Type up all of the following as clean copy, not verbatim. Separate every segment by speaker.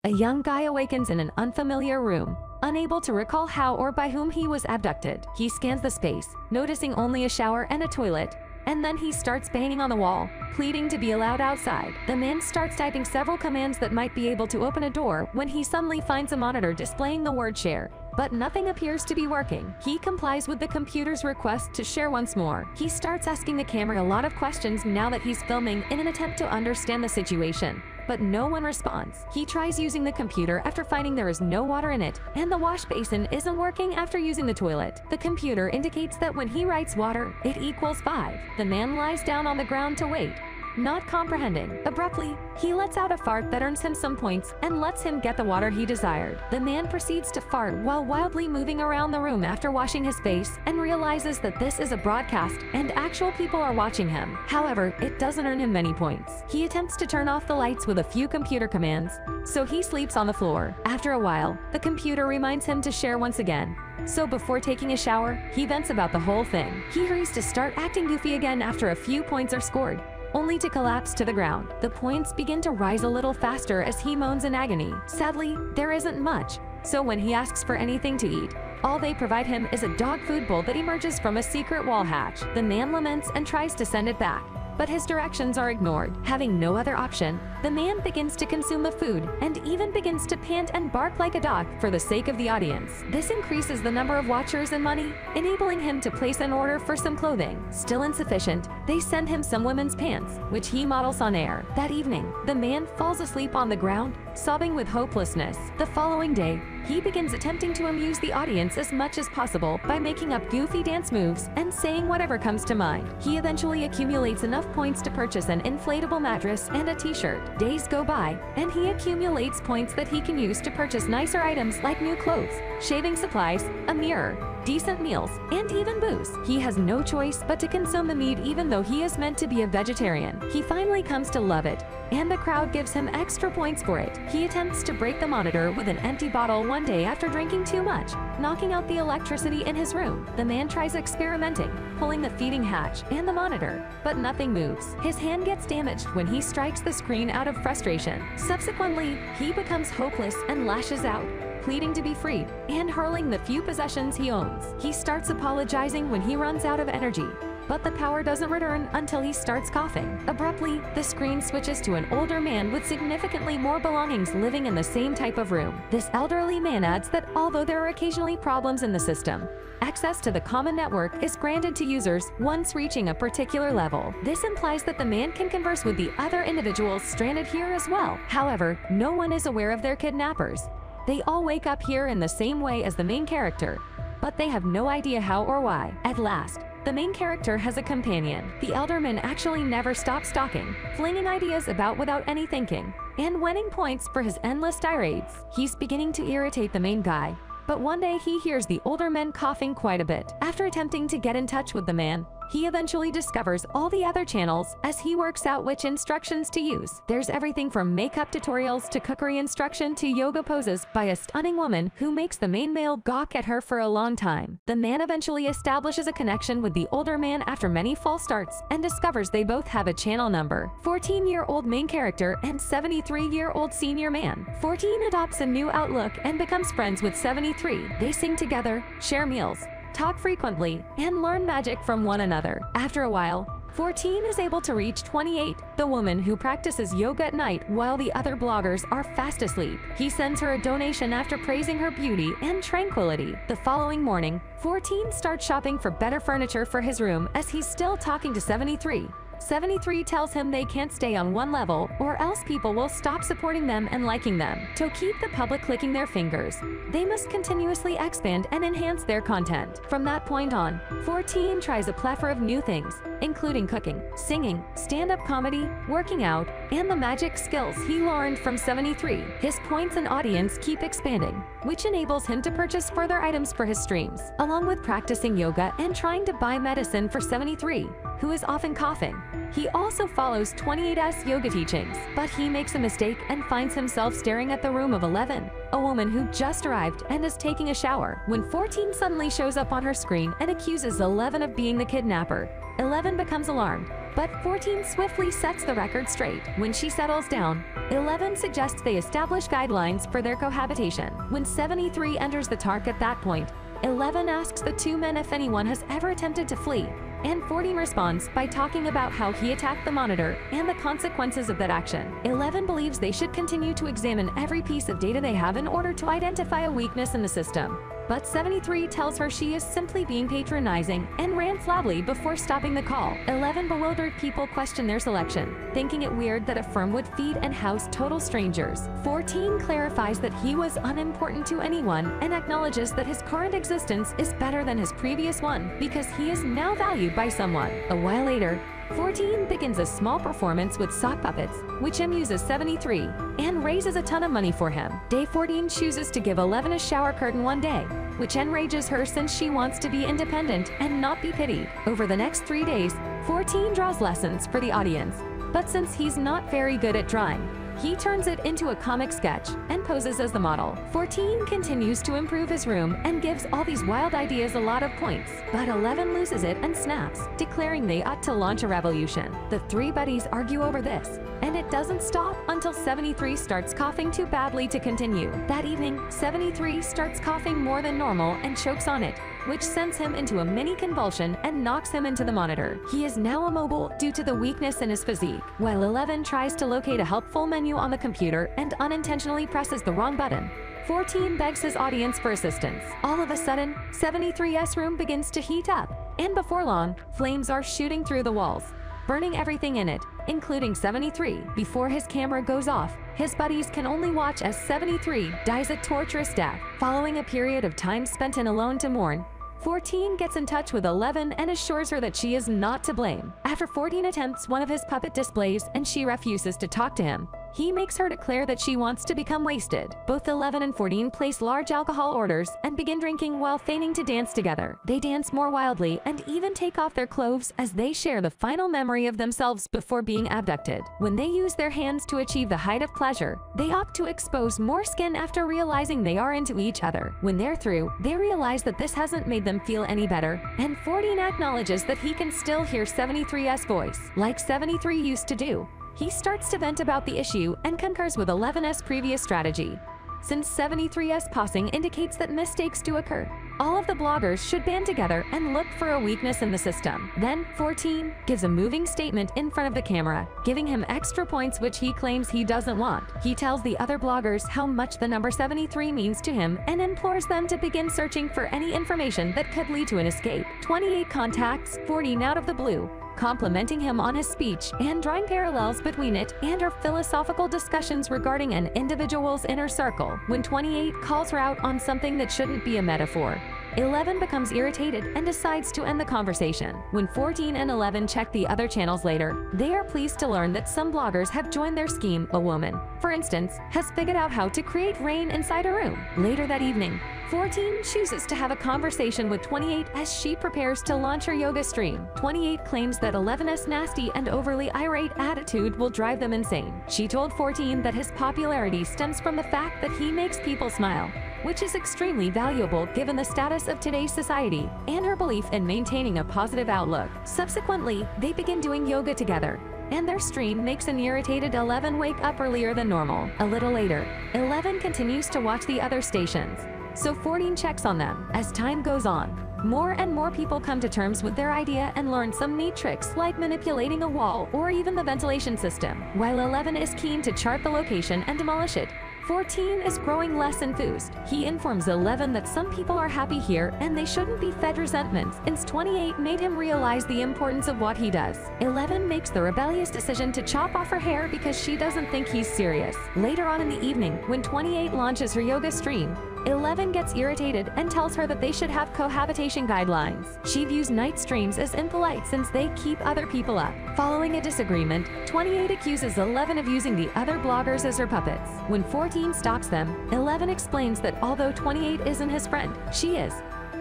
Speaker 1: A young guy awakens in an unfamiliar room, unable to recall how or by whom he was abducted. He scans the space, noticing only a shower and a toilet, and then he starts banging on the wall, pleading to be allowed outside. The man starts typing several commands that might be able to open a door when he suddenly finds a monitor displaying the word share, but nothing appears to be working. He complies with the computer's request to share once more. He starts asking the camera a lot of questions now that he's filming in an attempt to understand the situation, but no one responds. He tries using the computer after finding there is no water in it, and the wash basin isn't working after using the toilet. The computer indicates that when he writes water, it equals 5. The man lies down on the ground to wait, not comprehending. Abruptly, he lets out a fart that earns him some points and lets him get the water he desired. The man proceeds to fart while wildly moving around the room after washing his face and realizes that this is a broadcast and actual people are watching him. However, it doesn't earn him many points. He attempts to turn off the lights with a few computer commands, so he sleeps on the floor. After a while, the computer reminds him to share once again. So before taking a shower, he vents about the whole thing. He hurries to start acting goofy again after a few points are scored, only to collapse to the ground. The points begin to rise a little faster as he moans in agony. Sadly, there isn't much, so when he asks for anything to eat, all they provide him is a dog food bowl that emerges from a secret wall hatch. The man laments and tries to send it back, but his directions are ignored. Having no other option, the man begins to consume the food and even begins to pant and bark like a dog for the sake of the audience. This increases the number of watchers and money, enabling him to place an order for some clothing. Still insufficient, they send him some women's pants, which he models on air. That evening, the man falls asleep on the ground, sobbing with hopelessness. The following day, he begins attempting to amuse the audience as much as possible by making up goofy dance moves and saying whatever comes to mind. He eventually accumulates enough points to purchase an inflatable mattress and a t-shirt. Days go by, and he accumulates points that he can use to purchase nicer items like new clothes, shaving supplies, a mirror, decent meals, and even booze. He has no choice but to consume the meat even though he is meant to be a vegetarian. He finally comes to love it, and the crowd gives him extra points for it. He attempts to break the monitor with an empty bottle one day after drinking too much, knocking out the electricity in his room. The man tries experimenting, pulling the feeding hatch and the monitor, but nothing moves. His hand gets damaged when he strikes the screen out of frustration. Subsequently, he becomes hopeless and lashes out, pleading to be freed and hurling the few possessions he owns. He starts apologizing when he runs out of energy, but the power doesn't return until he starts coughing. Abruptly, the screen switches to an older man with significantly more belongings living in the same type of room. This elderly man adds that although there are occasionally problems in the system, access to the common network is granted to users once reaching a particular level. This implies that the man can converse with the other individuals stranded here as well. However, no one is aware of their kidnappers. They all wake up here in the same way as the main character, but they have no idea how or why. At last, the main character has a companion. The elder man actually never stops stalking, flinging ideas about without any thinking, and winning points for his endless tirades. He's beginning to irritate the main guy, but one day he hears the older man coughing quite a bit. After attempting to get in touch with the man, he eventually discovers all the other channels as he works out which instructions to use. There's everything from makeup tutorials to cookery instruction to yoga poses by a stunning woman who makes the main male gawk at her for a long time. The man eventually establishes a connection with the older man after many false starts and discovers they both have a channel number. 14-year-old main character and 73-year-old senior man. 14 adopts a new outlook and becomes friends with 73. They sing together, share meals, talk frequently, and learn magic from one another. After a while, 14 is able to reach 28, the woman who practices yoga at night while the other bloggers are fast asleep. He sends her a donation after praising her beauty and tranquility. The following morning, 14 starts shopping for better furniture for his room as he's still talking to 73. 73 tells him they can't stay on one level or else people will stop supporting them and liking them. To keep the public clicking their fingers, they must continuously expand and enhance their content. From that point on, 14 tries a plethora of new things, including cooking, singing, stand-up comedy, working out, and the magic skills he learned from 73. His points and audience keep expanding, which enables him to purchase further items for his streams, along with practicing yoga and trying to buy medicine for 73, who is often coughing. He also follows 28's yoga teachings, but he makes a mistake and finds himself staring at the room of 11, a woman who just arrived and is taking a shower, when 14 suddenly shows up on her screen and accuses 11 of being the kidnapper. 11 becomes alarmed, but 14 swiftly sets the record straight. When she settles down, 11 suggests they establish guidelines for their cohabitation. When 73 enters the talk at that point, 11 asks the two men if anyone has ever attempted to flee, and 14 responds by talking about how he attacked the monitor and the consequences of that action. 11 believes they should continue to examine every piece of data they have in order to identify a weakness in the system. But 73 tells her she is simply being patronizing and rants loudly before stopping the call. 11 bewildered people question their selection, thinking it weird that a firm would feed and house total strangers. 14 clarifies that he was unimportant to anyone and acknowledges that his current existence is better than his previous one because he is now valued by someone. A while later, 14 begins a small performance with sock puppets, which amuses 73 and raises a ton of money for him. Day 14 chooses to give 11 a shower curtain one day, which enrages her since she wants to be independent and not be pitied. Over the next 3 days, 14 draws lessons for the audience, but since he's not very good at drawing, he turns it into a comic sketch and poses as the model. 14 continues to improve his room and gives all these wild ideas a lot of points, but 11 loses it and snaps, declaring they ought to launch a revolution. The three buddies argue over this, and it doesn't stop until 73 starts coughing too badly to continue. That evening, 73 starts coughing more than normal and chokes on it, which sends him into a mini convulsion and knocks him into the monitor. He is now immobile due to the weakness in his physique, while 11 tries to locate a helpful menu on the computer and unintentionally presses the wrong button. 14 begs his audience for assistance. All of a sudden, 73's room begins to heat up, and before long, flames are shooting through the walls, burning everything in it, including 73. Before his camera goes off, his buddies can only watch as 73 dies a torturous death. Following a period of time spent alone to mourn, 14 gets in touch with 11 and assures her that she is not to blame. After 14 attempts one of his puppet displays and she refuses to talk to him, he makes her declare that she wants to become wasted. Both 11 and 14 place large alcohol orders and begin drinking while feigning to dance together. They dance more wildly and even take off their clothes as they share the final memory of themselves before being abducted. When they use their hands to achieve the height of pleasure, they opt to expose more skin after realizing they are into each other. When they're through, they realize that this hasn't made them feel any better, and 14 acknowledges that he can still hear 73's voice, like 73 used to do. He starts to vent about the issue and concurs with 11's previous strategy. Since 73's pausing indicates that mistakes do occur, all of the bloggers should band together and look for a weakness in the system. Then 14 gives a moving statement in front of the camera, giving him extra points which he claims he doesn't want. He tells the other bloggers how much the number 73 means to him and implores them to begin searching for any information that could lead to an escape. 28 contacts 14 out of the blue, complimenting him on his speech and drawing parallels between it and her philosophical discussions regarding an individual's inner circle. When 28 calls her out on something that shouldn't be a metaphor, 11 becomes irritated and decides to end the conversation. When 14 and 11 check the other channels later, they are pleased to learn that some bloggers have joined their scheme. A woman, for instance, has figured out how to create rain inside a room. Later that evening, 14 chooses to have a conversation with 28 as she prepares to launch her yoga stream. 28 claims that 11's nasty and overly irate attitude will drive them insane. She told 14 that his popularity stems from the fact that he makes people smile, which is extremely valuable given the status of today's society and her belief in maintaining a positive outlook. Subsequently, they begin doing yoga together, and their stream makes an irritated 11 wake up earlier than normal. A little later, 11 continues to watch the other stations, so 14 checks on them. As time goes on, more and more people come to terms with their idea and learn some neat tricks like manipulating a wall or even the ventilation system. While 11 is keen to chart the location and demolish it, 14 is growing less enthused. He informs 11 that some people are happy here and they shouldn't be fed resentment, since 28 made him realize the importance of what he does. 11 makes the rebellious decision to chop off her hair because she doesn't think he's serious. Later on in the evening, when 28 launches her yoga stream, 11 gets irritated and tells her that they should have cohabitation guidelines. She views night streams as impolite since they keep other people up. Following a disagreement, 28 accuses 11 of using the other bloggers as her puppets. When 14 stops them, 11 explains that although 28 isn't his friend, she is.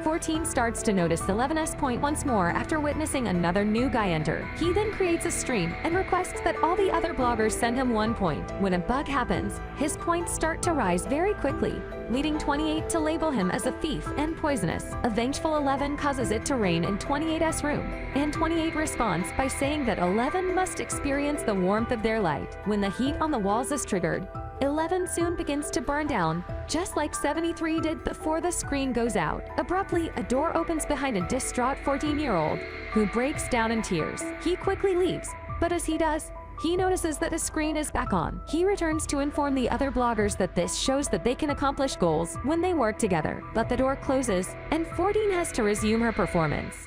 Speaker 1: 14 starts to notice 11's point once more after witnessing another new guy enter. He then creates a stream and requests that all the other bloggers send him 1 point. When a bug happens, his points start to rise very quickly, leading 28 to label him as a thief and poisonous. A vengeful 11 causes it to rain in 28's room, and 28 responds by saying that 11 must experience the warmth of their light. When the heat on the walls is triggered, 11 soon begins to burn down, just like 73 did before the screen goes out. Abruptly, a door opens behind a distraught 14-year-old, who breaks down in tears. He quickly leaves, but as he does, he notices that the screen is back on. He returns to inform the other bloggers that this shows that they can accomplish goals when they work together. But the door closes, and 14 has to resume her performance.